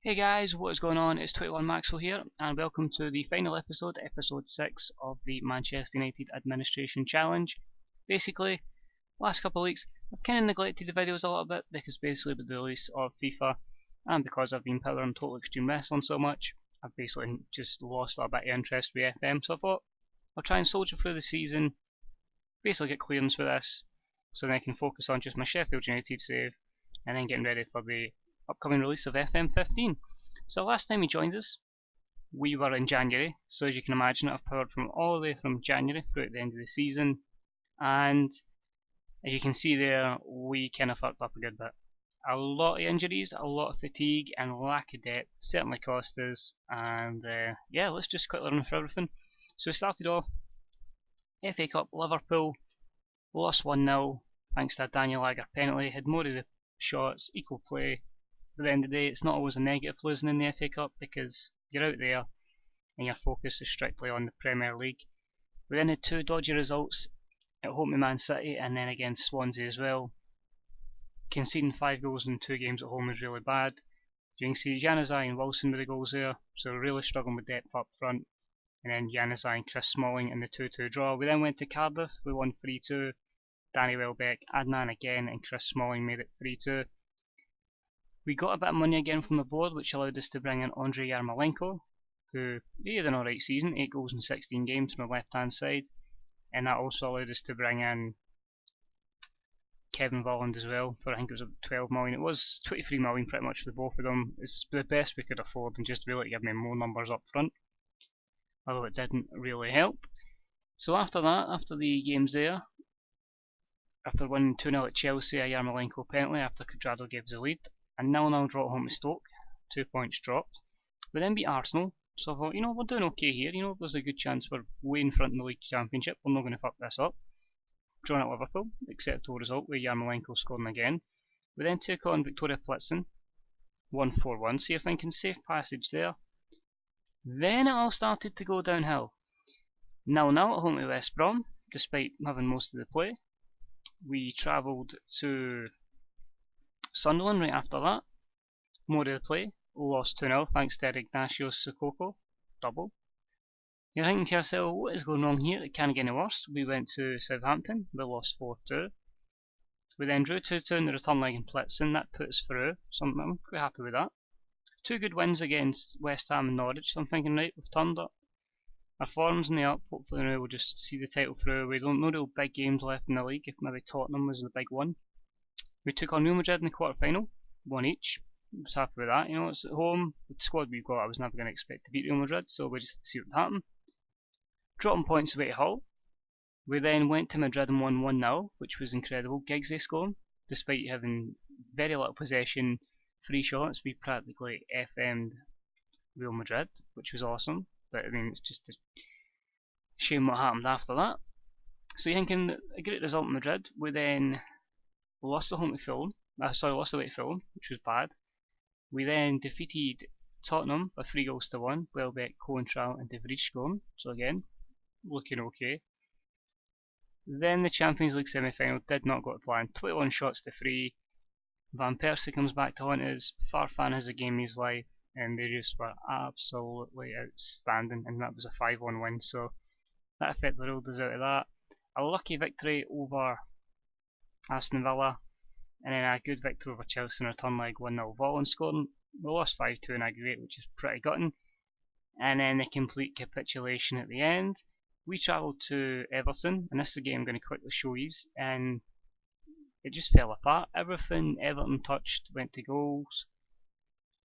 Hey guys, what is going on? It's 21 Maxwell here, and welcome to the final episode, episode 6 of the Manchester United Administration Challenge. Basically, last couple of weeks, I've kind of neglected the videos a little bit because basically with the release of FIFA, and because I've been powering Total Extreme Wrestling so much, I've basically just lost a bit of interest with FM, so I thought I'll try and soldier through the season, basically get clearance for this, so then I can focus on just my Sheffield United save, and then getting ready for the upcoming release of FM15. So last time you joined us, we were in January, so as you can imagine I've powered from all the way from January through to the end of the season, and as you can see there, we kind of fucked up a good bit. A lot of injuries, a lot of fatigue and lack of depth certainly cost us, and yeah, let's just quickly run through everything. So we started off, FA Cup, Liverpool, lost 1-0 thanks to a Daniel Agger penalty, had more of the shots, equal play. At the end of the day, it's not always a negative losing in the FA Cup because you're out there and your focus is strictly on the Premier League. We then had two dodgy results at home to Man City and then against Swansea as well. Conceding 5 goals in 2 games at home is really bad. You can see Januzaj and Wilson with the goals there, so we're really struggling with depth up front. And then Januzaj and Chris Smalling in the 2-2 draw. We then went to Cardiff, we won 3-2. Danny Welbeck, Adnan again, and Chris Smalling made it 3-2. We got a bit of money again from the board, which allowed us to bring in Andrei Yarmolenko, who he had an alright season, 8 goals in 16 games from the left hand side, and that also allowed us to bring in Kevin Volland as well, for I think it was 12 million. It was 23 million pretty much for the both of them. It's the best we could afford and just really give me more numbers up front, although it didn't really help. So after that, after the games there, after winning 2-0 at Chelsea, a Yarmolenko penalty after Cuadrado gave us the lead, a 0-0 draw at home to Stoke, 2 points dropped. We then beat Arsenal, so I thought, you know, we're doing okay here, you know, there's a good chance we're way in front in the League Championship, we're not going to fuck this up. Drawn at Liverpool, acceptable result with Yarmolenko scoring again. We then took on Victoria Plitzen, 1-4-1, so you're thinking safe passage there. Then it all started to go downhill. 0-0 at home to West Brom, despite having most of the play. We travelled to Sunderland right after that, more of the play, lost 2-0 thanks to Ignacio Sissoko, double. You're thinking to yourself, what is going wrong here? It can't get any worse. We went to Southampton, we lost 4-2. We then drew 2-2 in the return leg in Plitzen, that put us through, so I'm quite happy with that. 2 good wins against West Ham and Norwich, so I'm thinking, right, we've turned up. Our form's in the up, hopefully now we'll just see the title through. We don't know real big games left in the league, if maybe Tottenham was the big one. We took on Real Madrid in the quarter final, 1 each. I was happy with that, you know, it's at home. With the squad we've got, I was never going to expect to beat Real Madrid, so we just see what happened. Dropping points away to Hull. We then went to Madrid and won 1-0, which was incredible. Giggsy scoring, despite having very little possession, 3 shots, we practically FM'd Real Madrid, which was awesome. But I mean, it's just a shame what happened after that. So you're thinking, a great result in Madrid. We then lost the home to Fulham. Lost away to Fulham, which was bad. We then defeated Tottenham by 3-1. Welbeck, Coentrao and De Vries scoring. So again, looking okay. Then the Champions League semi-final did not go to plan. 21 shots to 3. Van Persie comes back to haunt us. Farfan has a game of his life, and they just were absolutely outstanding, and that was a 5-1 win, so that effectively ruled us out of that. A lucky victory over Aston Villa, and then a good victory over Chelsea in return leg, 1-0 Volland scoring. We lost 5-2 in aggregate, which is pretty gutting, and then the complete capitulation at the end. We travelled to Everton, and this is a game I'm going to quickly show you, and it just fell apart. Everything Everton touched went to goals.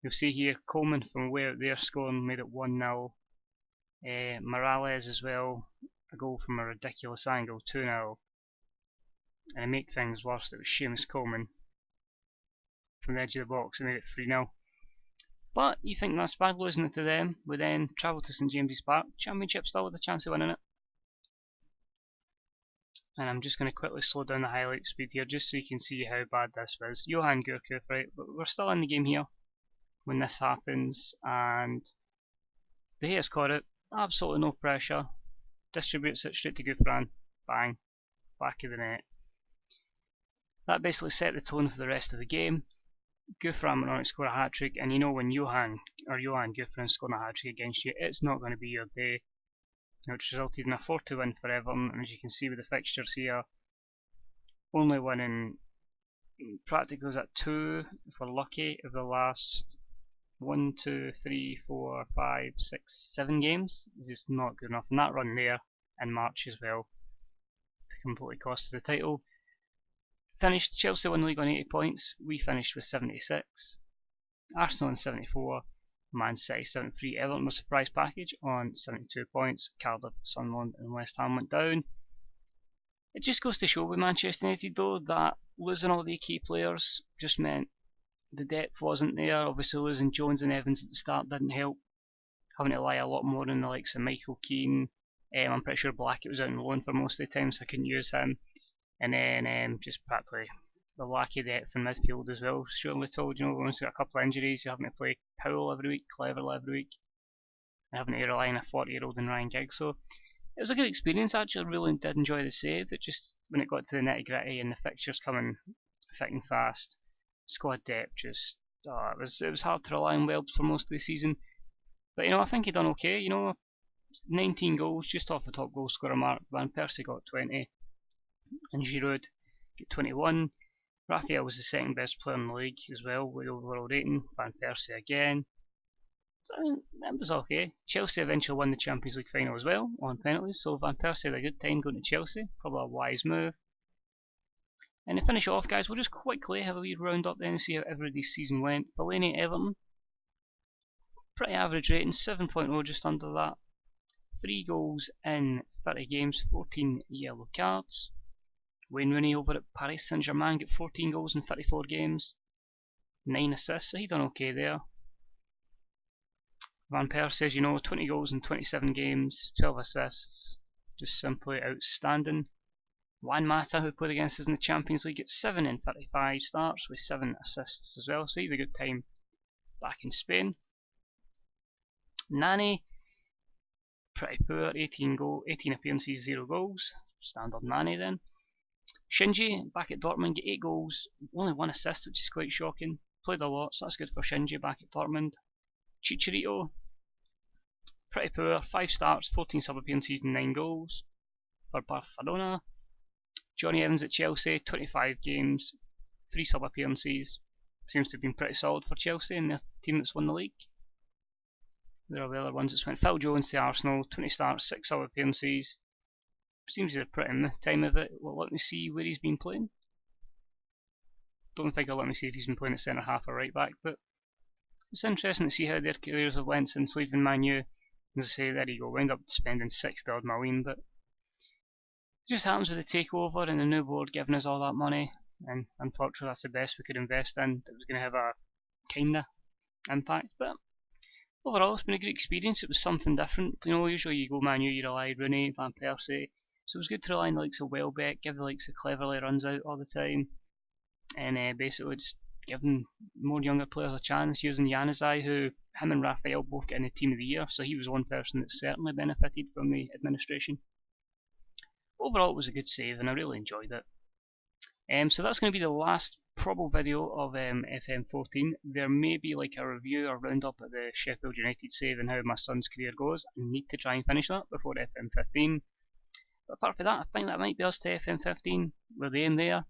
You'll see here Coleman from way out there scoring, made it 1-0. Morales as well, a goal from a ridiculous angle, 2-0. And to make things worse, it was Seamus Coleman from the edge of the box and made it 3-0. But you think that's bad losing it to them. We then travelled to St James's Park, Championship still with a chance of winning it. And I'm just going to quickly slow down the highlight speed here just so you can see how bad this was. Johan Gurkuf, right, but we're still in the game here when this happens, and De Gea's caught it, absolutely no pressure, distributes it straight to Gouffran, bang, back of the net. That basically set the tone for the rest of the game. Gouffran went on to score a hat-trick, and you know when Johan Gouffran scoring a hat-trick against you, it's not going to be your day, which resulted in a 4-2 win for Everton. And as you can see with the fixtures here, only winning practically was at 2, if we're lucky, of the last 1, 2, 3, 4, 5, 6, 7 games. This is not good enough, and that run there in March as well completely cost us the title. Finished, Chelsea won the league on 80 points, we finished with 76, Arsenal on 74, Man City 73, Everton was a surprise package on 72 points, Cardiff, Sunderland and West Ham went down. It just goes to show with Manchester United though that losing all the key players just meant the depth wasn't there. Obviously losing Jones and Evans at the start didn't help, having to rely a lot more on the likes of Michael Keane. I'm pretty sure Blackett was out on loan for most of the time, so I couldn't use him. And then just practically the lack of depth in midfield as well. Surely told, once you got a couple of injuries, you're having to play Powell every week, Cleverley every week, and having to rely on a 40-year-old and Ryan Giggs. So it was a good experience actually. I really did enjoy the save. It just, when it got to the nitty gritty and the fixtures coming thick and fast, squad depth just, it was hard to rely on Welbz for most of the season. But I think he done okay. 19 goals just off the top goal scorer mark. Van Persie got 20, and Giroud got 21. Raphael was the second best player in the league as well with overall rating. Van Persie again. So that was okay. Chelsea eventually won the Champions League final as well on penalties, so Van Persie had a good time going to Chelsea. Probably a wise move. And to finish off, guys, we'll just quickly have a wee round up then and see how everybody's season went. Fellaini, Everton, pretty average rating, 7.0, just under that. 3 goals in 30 games, 14 yellow cards. Wayne Rooney over at Paris Saint-Germain got 14 goals in 34 games, 9 assists, so he done okay there. Van Persie, as you know, 20 goals in 27 games, 12 assists, just simply outstanding. Juan Mata, who played against us in the Champions League, got 7 in 35 starts with 7 assists as well, so he had a good time back in Spain. Nani, pretty poor, 18 appearances, 0 goals, standard Nani then. Shinji, back at Dortmund, got 8 goals, only 1 assist, which is quite shocking. Played a lot, so that's good for Shinji back at Dortmund. Chicharito, pretty poor, 5 starts, 14 sub-appearances and 9 goals for Barcelona. Johnny Evans at Chelsea, 25 games, 3 sub-appearances. Seems to have been pretty solid for Chelsea and the team that's won the league. There are the other ones that's went. Phil Jones to Arsenal, 20 starts, 6 sub-appearances. Seems to have pretty time of it. Well, let me see where he's been playing. Don't think I'll let me see if he's been playing at centre half or right back, but it's interesting to see how their careers have went since leaving Man U. As I say, there you go, we end up spending 60 odd million, but it just happens with the takeover and the new board giving us all that money, and unfortunately that's the best we could invest in. It was going to have a kinda impact, but overall it's been a good experience. It was something different. Usually you go Man U, you rely Rooney, Van Persie, so it was good to rely on the likes of Welbz, give the likes of Cleverley runs out all the time, and basically just giving more younger players a chance, using Januzaj, who him and Raphael both get in the team of the year, so he was one person that certainly benefited from the administration. Overall it was a good save and I really enjoyed it. So that's going to be the last probable video of FM14. There may be like a review or roundup of the Sheffield United save and how my son's career goes. I need to try and finish that before FM15. But apart from that, I think that might be us to FM15, where the aim there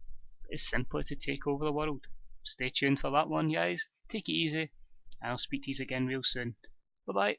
is simply to take over the world. Stay tuned for that one, guys. Take it easy, and I'll speak to you again real soon. Bye bye.